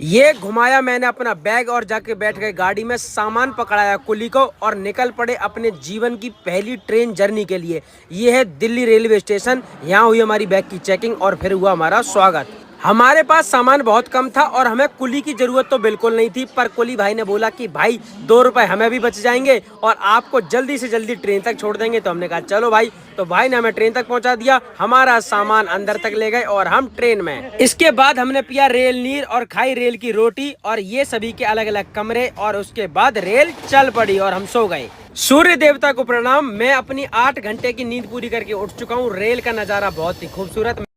ये घुमाया मैंने अपना बैग और जाके बैठ गए गाड़ी में, सामान पकड़ाया कुली को और निकल पड़े अपने जीवन की पहली ट्रेन जर्नी के लिए। ये है दिल्ली रेलवे स्टेशन। यहाँ हुई हमारी बैग की चेकिंग और फिर हुआ हमारा स्वागत। हमारे पास सामान बहुत कम था और हमें कुली की जरूरत तो बिल्कुल नहीं थी, पर कुली भाई ने बोला कि भाई 2 रुपए हमें भी बच जाएंगे और आपको जल्दी से जल्दी ट्रेन तक छोड़ देंगे। तो हमने कहा चलो भाई। तो भाई ने हमें ट्रेन तक पहुंचा दिया, हमारा सामान अंदर तक ले गए और हम ट्रेन में। इसके बाद हमने पिया रेल नीर और खाई रेल की रोटी, और ये सभी के अलग अलग कमरे, और उसके बाद रेल चल पड़ी और हम सो गए। सूर्य देवता को प्रणाम, मैं अपनी 8 घंटे की नींद पूरी करके उठ चुका हूँ। रेल का नजारा बहुत ही खूबसूरत।